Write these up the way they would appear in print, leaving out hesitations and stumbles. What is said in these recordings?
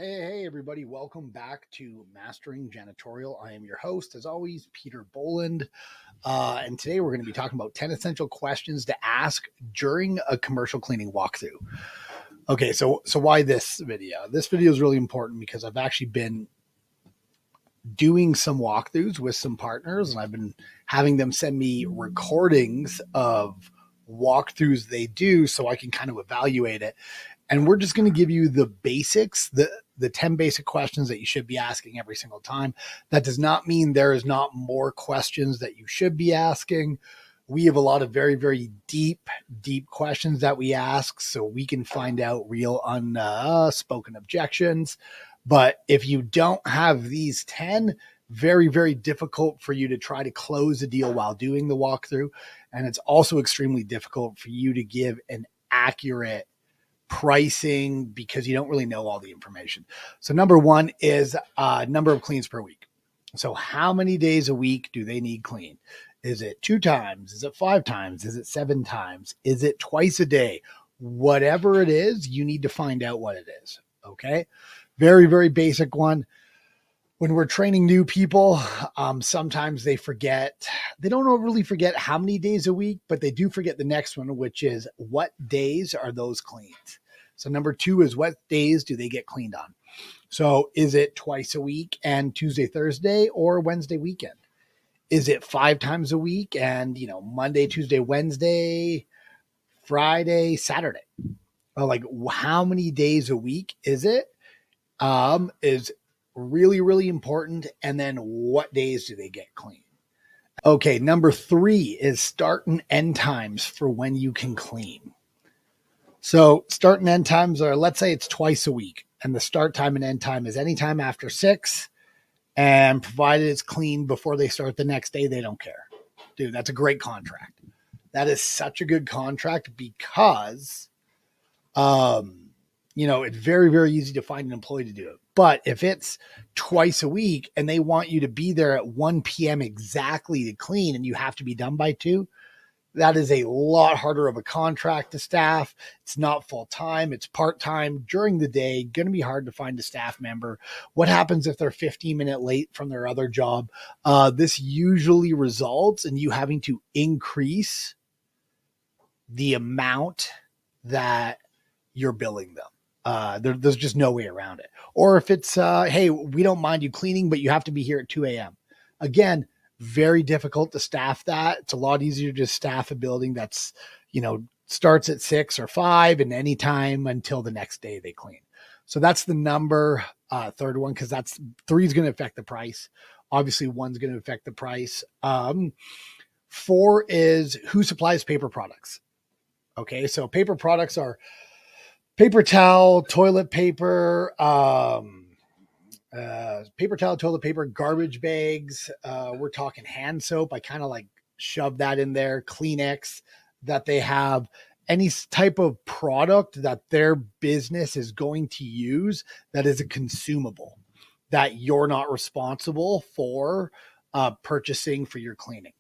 Hey, everybody. Welcome back to Mastering Janitorial. I am your host, as always, Peter Boland. And today we're going to be talking about 10 essential questions to ask during a commercial cleaning walkthrough. Okay, so why this video? This video is really important because I've actually been doing some walkthroughs with some partners, and I've been having them send me recordings of walkthroughs they do so I can kind of evaluate it. And we're just going to give you the basics, the 10 basic questions that you should be asking every single time. That does not mean there is not more questions that you should be asking. We have a lot of very, very deep questions that we ask so we can find out real unspoken objections. But if you don't have these 10, very, very difficult for you to try to close a deal while doing the walkthrough. And it's also extremely difficult for you to give an accurate pricing because you don't really know all the information. So number one is number of cleans per week. So how many days a week do they need clean? Is it 2 times? Is it 5 times? Is it 7 times? Is it twice a day? Whatever it is, you need to find out what it is. Okay. Very, very basic one. When we're training new people, sometimes they forget. They don't really forget how many days a week, but they do forget the next one, which is what days are those cleans? So number 2 is what days do they get cleaned on? So is it twice a week and Tuesday, Thursday, or Wednesday weekend? Is it 5 times a week and, Monday, Tuesday, Wednesday, Friday, Saturday? Like how many days a week is it? Is really, really important. And then what days do they get clean? Okay, number 3 is start and end times for when you can clean. So start and end times are, let's say it's twice a week, and the start time and end time is anytime after 6, and provided it's clean before they start the next day, they don't care. Dude, that's a great contract. That is such a good contract because it's very, very easy to find an employee to do it. But if it's twice a week and they want you to be there at 1 p.m. exactly to clean and you have to be done by 2, that is a lot harder of a contract to staff. It's not full time. It's part-time during the day. Going to be hard to find a staff member. What happens if they're 15 minutes late from their other job? This usually results in you having to increase the amount that you're billing them. There's just no way around it. Or if it's, hey, we don't mind you cleaning, but you have to be here at 2 a.m. Again, very difficult to staff that. It's a lot easier to staff a building that's, starts at 6 or 5 and any time until the next day they clean. So that's the number, third one, because 3 is going to affect the price. Obviously, 1's going to affect the price. 4 is who supplies paper products. Okay, so paper products are paper towel, toilet paper, paper towel, toilet paper, garbage bags. We're talking hand soap. I kind of like shove that in there. Kleenex that they have. Any type of product that their business is going to use that is a consumable that you're not responsible for purchasing for your cleaning.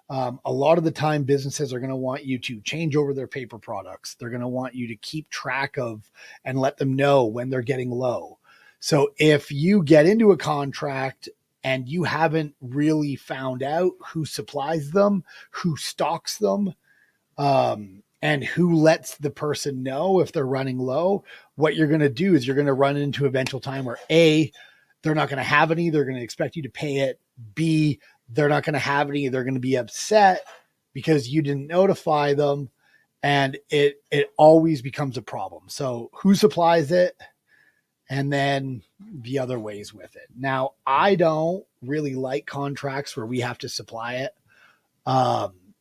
A lot of the time businesses are going to want you to change over their paper products. They're going to want you to keep track of and let them know when they're getting low. So if you get into a contract and you haven't really found out who supplies them, who stocks them, and who lets the person know if they're running low, what you're going to do is you're going to run into eventual time where A, they're not going to have any. They're going to expect you to pay it. B, they're not going to have any. They're going to be upset because you didn't notify them, and it always becomes a problem. So who supplies it? And then the other ways with it. Now, I don't really like contracts where we have to supply it.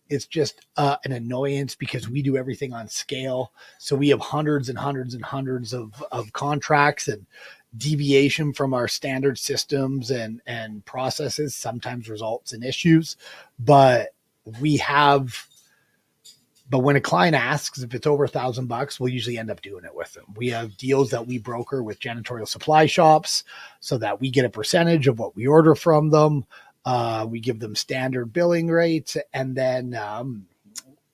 It's just an annoyance because we do everything on scale. So we have hundreds and hundreds and hundreds of contracts, and deviation from our standard systems and processes sometimes results in issues. But when a client asks if it's over $1,000, we'll usually end up doing it with them. We have deals that we broker with janitorial supply shops so that we get a percentage of what we order from them. We give them standard billing rates, and then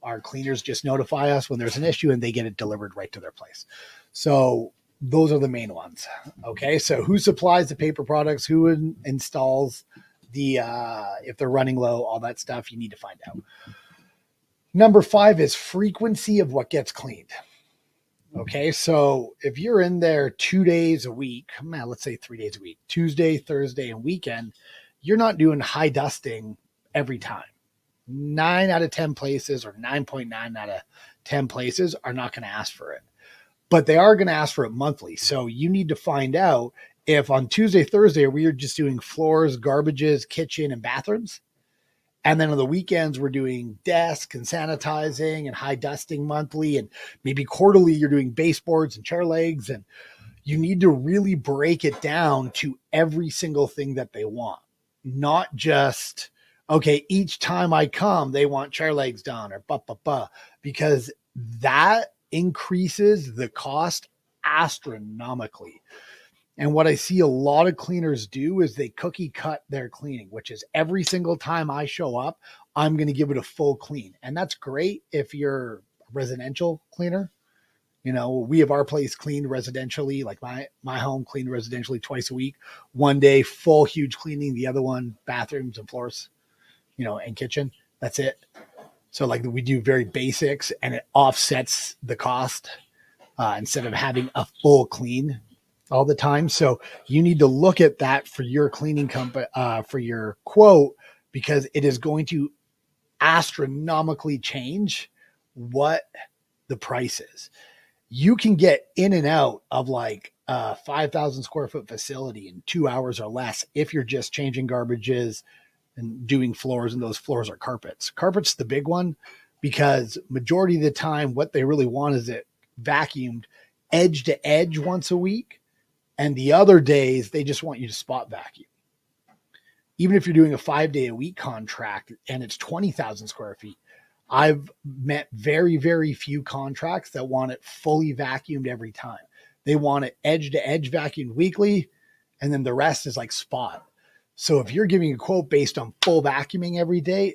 our cleaners just notify us when there's an issue and they get it delivered right to their place. So Those are the main ones. Okay. So who supplies the paper products, who installs the, if they're running low, all that stuff you need to find out. Number 5 is frequency of what gets cleaned. Okay. So if you're in there 2 days a week, let's say 3 days a week, Tuesday, Thursday, and weekend, you're not doing high dusting every time. 9 out of 10 places, or 9.9 out of 10 places, are not going to ask for it. But they are going to ask for it monthly. So you need to find out if on Tuesday, Thursday, we are just doing floors, garbages, kitchen, and bathrooms. And then on the weekends, we're doing desk and sanitizing and high dusting monthly. And maybe quarterly, you're doing baseboards and chair legs. And you need to really break it down to every single thing that they want. Not just, okay, each time I come, they want chair legs done or because that increases the cost astronomically. And what I see a lot of cleaners do is they cookie cut their cleaning, which is every single time I show up, I'm going to give it a full clean. And that's great if you're a residential cleaner. You know, we have our place cleaned residentially, like my home cleaned residentially twice a week. One day, full huge cleaning. The other one, bathrooms and floors, and kitchen. That's it. So like we do very basics, and it offsets the cost instead of having a full clean all the time. So you need to look at that for your cleaning company, for your quote, because it is going to astronomically change what the price is. You can get in and out of like a 5,000 square foot facility in 2 hours or less if you're just changing garbages and doing floors, and those floors are carpets. Carpet's the big one because majority of the time what they really want is it vacuumed edge to edge once a week. And the other days they just want you to spot vacuum. Even if you're doing a 5-day-a-week contract and it's 20,000 square feet, I've met very, very few contracts that want it fully vacuumed every time. They want it edge to edge vacuumed weekly, and then the rest is like spot. So if you're giving a quote based on full vacuuming every day,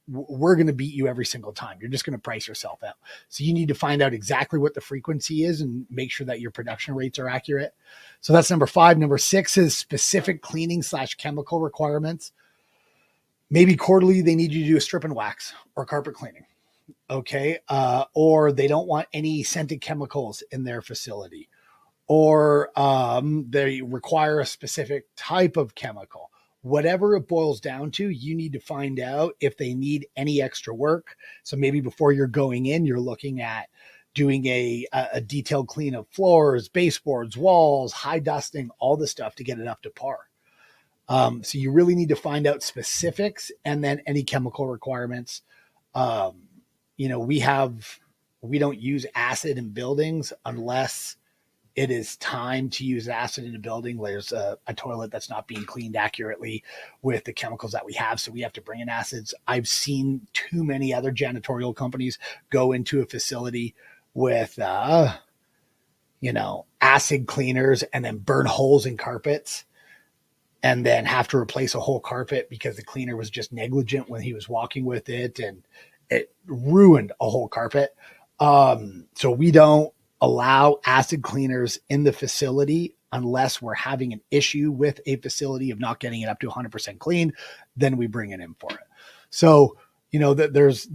we're going to beat you every single time. You're just going to price yourself out. So you need to find out exactly what the frequency is and make sure that your production rates are accurate. So that's number 5. Number 6 is specific cleaning / chemical requirements. Maybe quarterly, they need you to do a strip and wax or carpet cleaning. Okay. Or they don't want any scented chemicals in their facility, or they require a specific type of chemical. Whatever it boils down to, you need to find out if they need any extra work. So maybe before you're going in, you're looking at doing a detailed clean of floors, baseboards, walls, high dusting, all the stuff to get it up to par. So you really need to find out specifics and then any chemical requirements. We don't use acid in buildings unless it is time to use acid in a building. There's a toilet that's not being cleaned accurately with the chemicals that we have. So we have to bring in acids. I've seen too many other janitorial companies go into a facility with, acid cleaners and then burn holes in carpets and then have to replace a whole carpet because the cleaner was just negligent when he was walking with it, and it ruined a whole carpet. So we don't allow acid cleaners in the facility unless we're having an issue with a facility of not getting it up to 100% clean. Then we bring it in for it. So, there's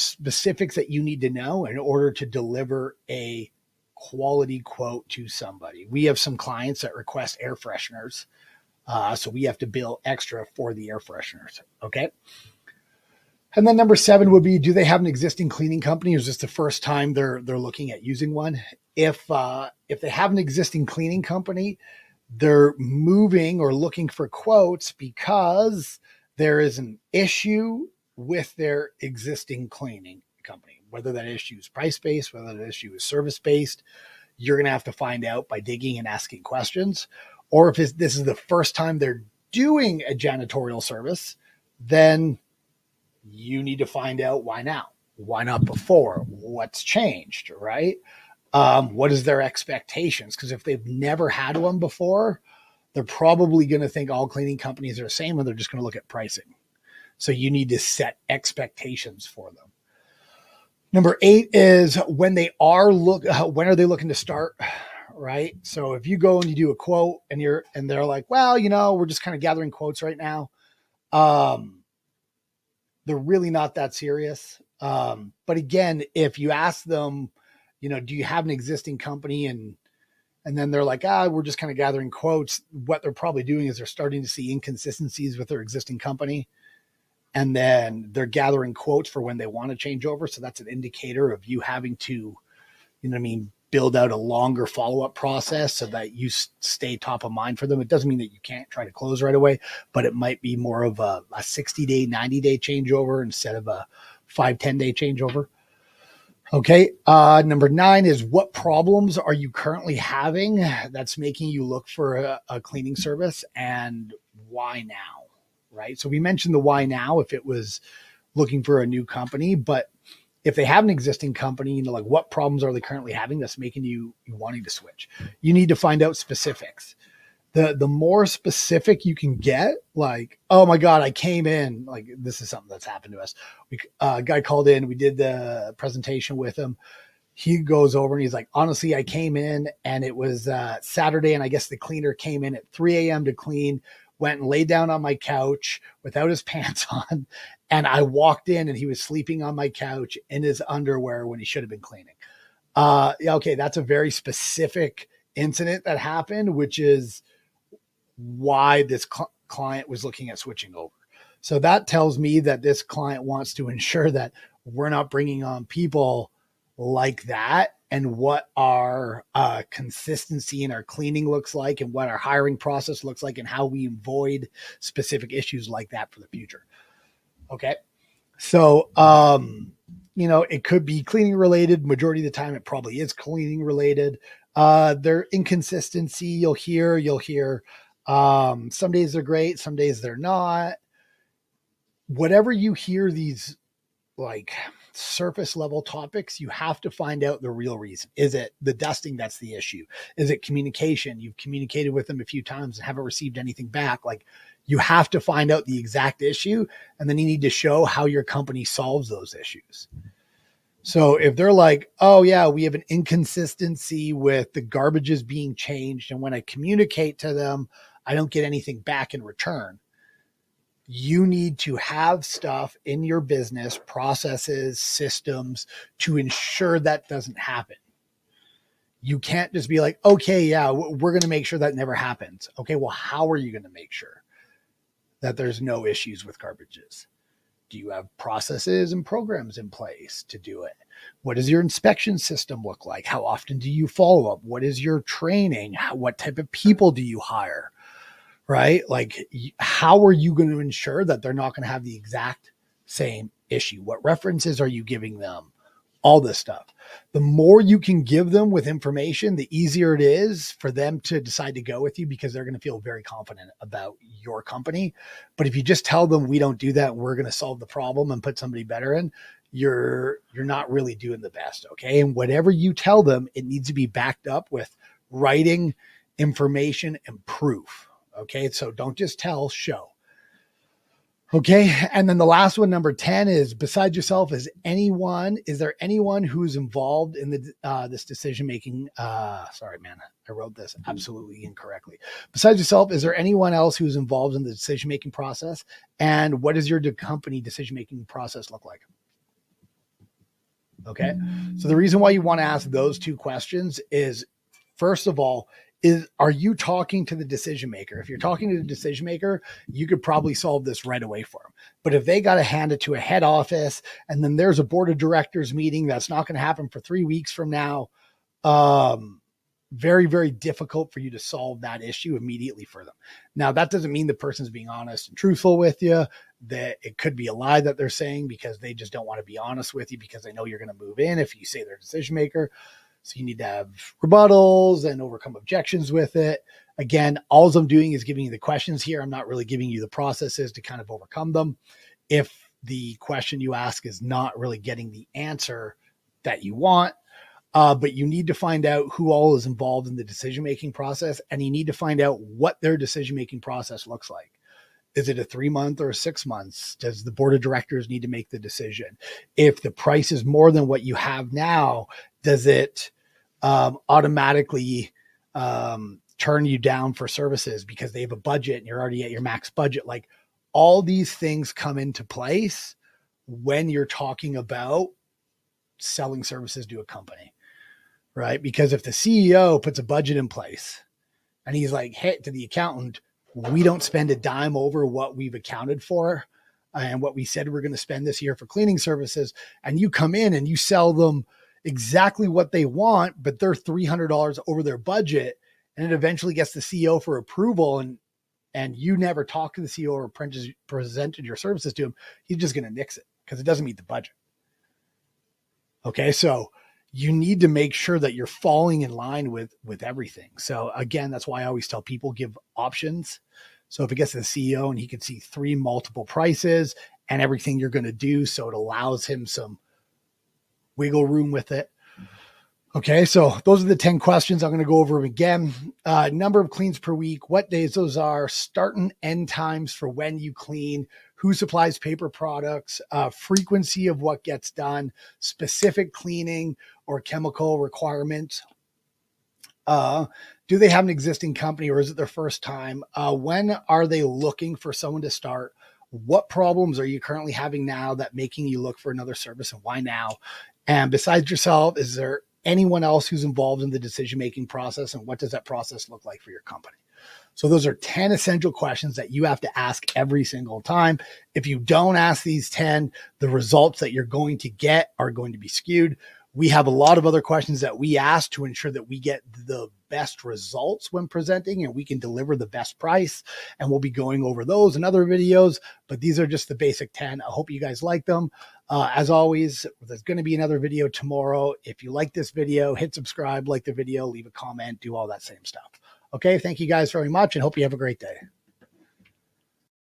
specifics that you need to know in order to deliver a quality quote to somebody. We have some clients that request air fresheners. So we have to bill extra for the air fresheners. Okay. And then number 7 would be, do they have an existing cleaning company, or is this the first time they're looking at using one? If they have an existing cleaning company, they're moving or looking for quotes because there is an issue with their existing cleaning company. Whether that issue is price-based, whether that issue is service-based, you're going to have to find out by digging and asking questions. Or if this is the first time they're doing a janitorial service, then you need to find out why now, why not before, what's changed, right? What is their expectations? Because if they've never had one before, they're probably going to think all cleaning companies are the same, and they're just going to look at pricing. So you need to set expectations for them. Number 8 is when are they looking to start right? So if you go and you do a quote and they're like, well, we're just kind of gathering quotes right now. They're really not that serious. But again, if you ask them, do you have an existing company? And then they're like, we're just kind of gathering quotes. What they're probably doing is they're starting to see inconsistencies with their existing company. And then they're gathering quotes for when they want to change over. So that's an indicator of you having to, build out a longer follow-up process so that you stay top of mind for them. It doesn't mean that you can't try to close right away, but it might be more of a 60-day, 90-day changeover instead of a 5-10-day changeover. Okay. Number 9 is, what problems are you currently having that's making you look for a cleaning service, and why now? Right. So we mentioned the why now if it was looking for a new company, but if they have an existing company, like, what problems are they currently having that's making you wanting to switch? You need to find out specifics. The more specific you can get, like, oh my God, I came in, like, this is something that's happened to us. A guy called in, we did the presentation with him. He goes over and he's like, honestly, I came in and it was Saturday, and I guess the cleaner came in at 3 a.m. to clean, went and laid down on my couch without his pants on. And I walked in and he was sleeping on my couch in his underwear when he should have been cleaning. Okay. That's a very specific incident that happened, which is why this client was looking at switching over. So that tells me that this client wants to ensure that we're not bringing on people like that, and what our consistency in our cleaning looks like, and what our hiring process looks like, and how we avoid specific issues like that for the future. Okay. So, it could be cleaning related. Majority of the time, it probably is cleaning related. Their inconsistency, you'll hear, some days they're great, some days they're not. Whatever you hear, these like surface level topics, you have to find out the real reason. Is it the dusting that's the issue? Is it communication? You've communicated with them a few times and haven't received anything back. Like, you have to find out the exact issue, and then you need to show how your company solves those issues. So if they're like, oh yeah, we have an inconsistency with the garbages being changed, and when I communicate to them, I don't get anything back in return. You need to have stuff in your business, processes, systems, to ensure that doesn't happen. You can't just be like, okay, yeah, we're going to make sure that never happens. Okay, well, how are you going to make sure that there's no issues with garbages? Do you have processes and programs in place to do it? What does your inspection system look like? How often do you follow up? What is your training? What type of people do you hire? Right? Like, how are you going to ensure that they're not going to have the exact same issue? What references are you giving them? All this stuff. The more you can give them with information, the easier it is for them to decide to go with you, because they're going to feel very confident about your company. But if you just tell them, we don't do that, we're going to solve the problem and put somebody better in, you're not really doing the best. Okay. And whatever you tell them, it needs to be backed up with writing, information, and proof. Okay. So don't just tell, show. Okay. And then the last one, number 10, is, besides yourself, is there anyone who's involved in this decision-making? Sorry, man, I wrote this absolutely incorrectly. Besides yourself, is there anyone else who's involved in the decision-making process? And what does your company decision-making process look like? Okay. So the reason why you want to ask those 2 questions is, first of all, are you talking to the decision maker? If you're talking to the decision maker, you could probably solve this right away for them. But if they got to hand it to a head office, and then there's a board of directors meeting that's not going to happen for 3 weeks from now, very, very difficult for you to solve that issue immediately for them. Now, that doesn't mean the person's being honest and truthful with you. That it could be a lie that they're saying because they just don't want to be honest with you, because they know you're going to move in if you say they're a decision maker. So you need to have rebuttals and overcome objections with it. Again, all I'm doing is giving you the questions here. I'm not really giving you the processes to kind of overcome them. If the question you ask is not really getting the answer that you want, but you need to find out who all is involved in the decision-making process, and you need to find out what their decision-making process looks like. Is it a 3-month or 6 months? Does the board of directors need to make the decision? If the price is more than what you have now, does it automatically turn you down for services because they have a budget and you're already at your max budget. Like all these things come into place when you're talking about selling services to a company, right? Because if the CEO puts a budget in place and he's like, hey, to the accountant, we don't spend a dime over what we've accounted for and what we said we're going to spend this year for cleaning services, and you come in and you sell them exactly what they want, but they're $300 over their budget, and it eventually gets the CEO for approval, and you never talk to the CEO or presented your services to him, he's just going to nix it because it doesn't meet the budget. Okay, so you need to make sure that you're falling in line with everything. So again, that's why I always tell people give options. So if it gets to the CEO and he can see 3 multiple prices and everything you're going to do, so it allows him some wiggle room with it. Okay, so those are the 10 questions. I'm going to go over them again. Number of cleans per week, what days those are, start and end times for when you clean, who supplies paper products, frequency of what gets done, specific cleaning or chemical requirements. Do they have an existing company or is it their first time? When are they looking for someone to start? What problems are you currently having now that making you look for another service, and why now? And besides yourself, is there anyone else who's involved in the decision-making process, and what does that process look like for your company? So those are 10 essential questions that you have to ask every single time. If you don't ask these 10, the results that you're going to get are going to be skewed. We have a lot of other questions that we ask to ensure that we get the best results when presenting and we can deliver the best price. And we'll be going over those in other videos, but these are just the basic 10. I hope you guys like them. As always, there's going to be another video tomorrow. If you like this video, hit subscribe, like the video, leave a comment, do all that same stuff. Okay. Thank you guys very much and hope you have a great day.